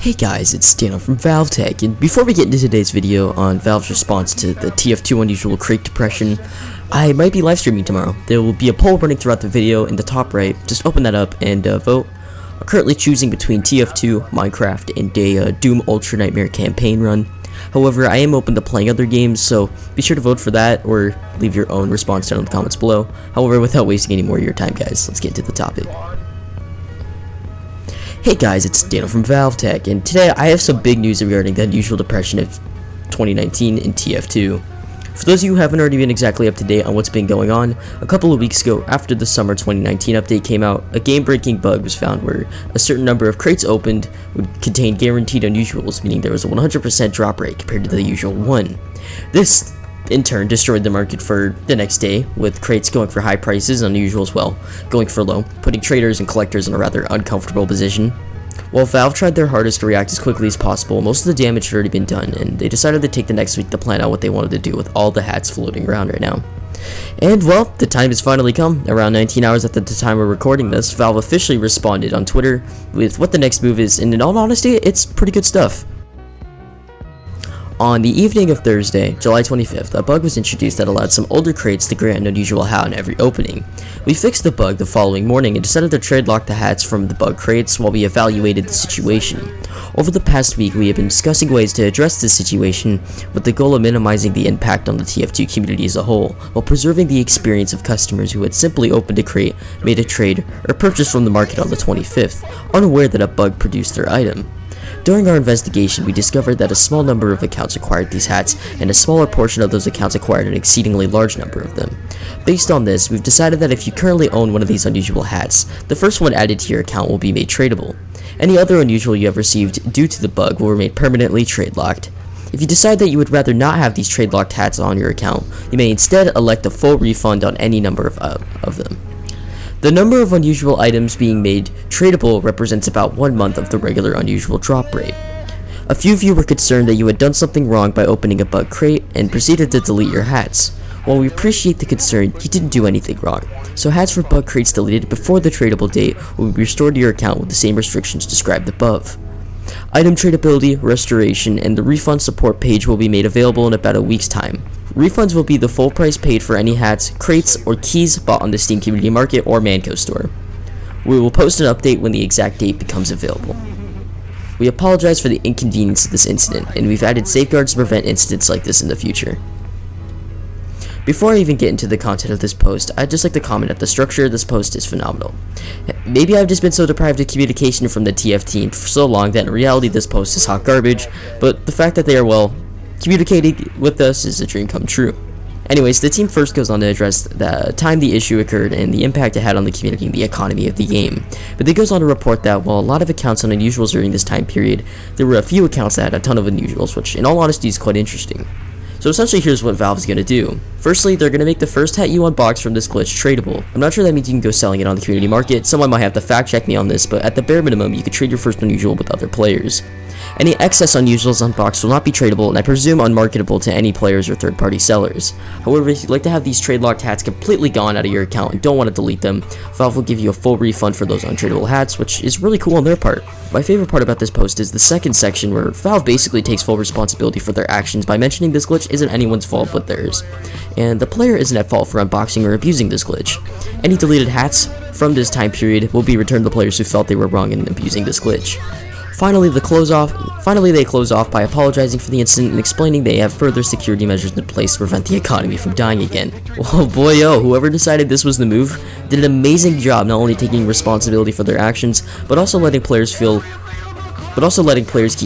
Hey guys, it's Daniel from Valve Tec, and before we get into today's video on Valve's response to the TF2 unusual crate depression, I might be live streaming tomorrow. There will be a poll running throughout the video in the top right. Just open that up and vote. I'm currently choosing between TF2, Minecraft, and a Doom Ultra Nightmare campaign run. However, I am open to playing other games, so be sure to vote for that or leave your own response down in the comments below. However, without wasting any more of your time, guys, let's get into the topic. Hey guys, it's Daniel from Valve Tec, and today I have some big news regarding the unusual depression of 2019 in TF2. For those of you who haven't already been exactly up to date on what's been going on, a couple of weeks ago, after the summer 2019 update came out, a game-breaking bug was found where a certain number of crates opened would contain guaranteed unusuals, meaning there was a 100% drop rate compared to the usual one. This in turn destroyed the market for the next day, with crates going for high prices and unusuals, well, going for low, putting traders and collectors in a rather uncomfortable position. While Valve tried their hardest to react as quickly as possible, most of the damage had already been done, and they decided to take the next week to plan out what they wanted to do with all the hats floating around right now. And well, the time has finally come. Around 19 hours after the time we're recording this, Valve officially responded on Twitter with what the next move is, and in all honesty, it's pretty good stuff. On the evening of Thursday, July 25th, a bug was introduced that allowed some older crates to grant an unusual hat on every opening. We fixed the bug the following morning and decided to trade lock the hats from the bug crates while we evaluated the situation. Over the past week, we have been discussing ways to address this situation with the goal of minimizing the impact on the TF2 community as a whole, while preserving the experience of customers who had simply opened a crate, made a trade, or purchased from the market on the 25th, unaware that a bug produced their item. During our investigation, we discovered that a small number of accounts acquired these hats, and a smaller portion of those accounts acquired an exceedingly large number of them. Based on this, we've decided that if you currently own one of these unusual hats, the first one added to your account will be made tradable. Any other unusual you have received due to the bug will remain permanently trade locked. If you decide that you would rather not have these trade locked hats on your account, you may instead elect a full refund on any number of them. The number of unusual items being made tradable represents about 1 month of the regular unusual drop rate. A few of you were concerned that you had done something wrong by opening a bug crate and proceeded to delete your hats. While we appreciate the concern, you didn't do anything wrong, so hats for bug crates deleted before the tradable date will be restored to your account with the same restrictions described above. Item tradability, restoration, and the refund support page will be made available in about a week's time. Refunds will be the full price paid for any hats, crates, or keys bought on the Steam Community Market or Manco store. We will post an update when the exact date becomes available. We apologize for the inconvenience of this incident, and we've added safeguards to prevent incidents like this in the future. Before I even get into the content of this post, I'd just like to comment that the structure of this post is phenomenal. Maybe I've just been so deprived of communication from the TF team for so long that in reality this post is hot garbage, but the fact that they are, well, communicating with us is a dream come true. Anyways, the team first goes on to address the time the issue occurred and the impact it had on the community and the economy of the game. But they goes on to report that while a lot of accounts on unusuals during this time period, there were a few accounts that had a ton of unusuals, which in all honesty is quite interesting. So essentially here's what Valve is going to do. Firstly, they're going to make the first hat you unbox from this glitch tradable. I'm not sure that means you can go selling it on the community market. Someone might have to fact check me on this, but at the bare minimum, you could trade your first unusual with other players. Any excess unusuals unboxed will not be tradable, and I presume unmarketable to any players or third-party sellers. However, if you'd like to have these trade-locked hats completely gone out of your account and don't want to delete them, Valve will give you a full refund for those untradable hats, which is really cool on their part. My favorite part about this post is the second section where Valve basically takes full responsibility for their actions by mentioning this glitch isn't anyone's fault but theirs, and the player isn't at fault for unboxing or abusing this glitch. Any deleted hats from this time period will be returned to players who felt they were wrong in abusing this glitch. Finally, they close off by apologizing for the incident and explaining they have further security measures in place to prevent the economy from dying again. Oh boy, whoever decided this was the move did an amazing job not only taking responsibility for their actions, but also letting players keep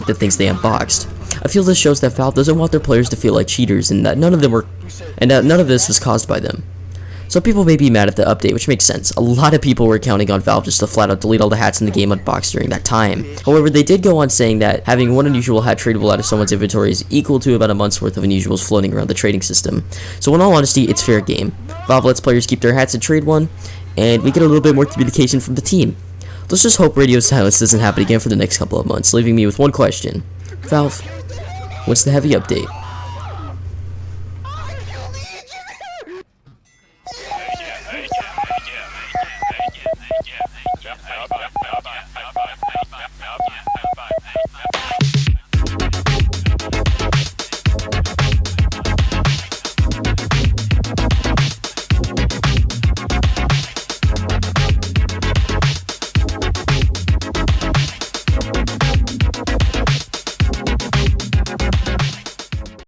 the things they unboxed. I feel this shows that Valve doesn't want their players to feel like cheaters and that none of this was caused by them. Some people may be mad at the update, which makes sense. A lot of people were counting on Valve just to flat out delete all the hats in the game unboxed during that time. However, they did go on saying that having one unusual hat tradable out of someone's inventory is equal to about a month's worth of unusuals floating around the trading system. So in all honesty, it's fair game. Valve lets players keep their hats and trade one, and we get a little bit more communication from the team. Let's just hope radio silence doesn't happen again for the next couple of months, leaving me with one question. Valve, what's the heavy update?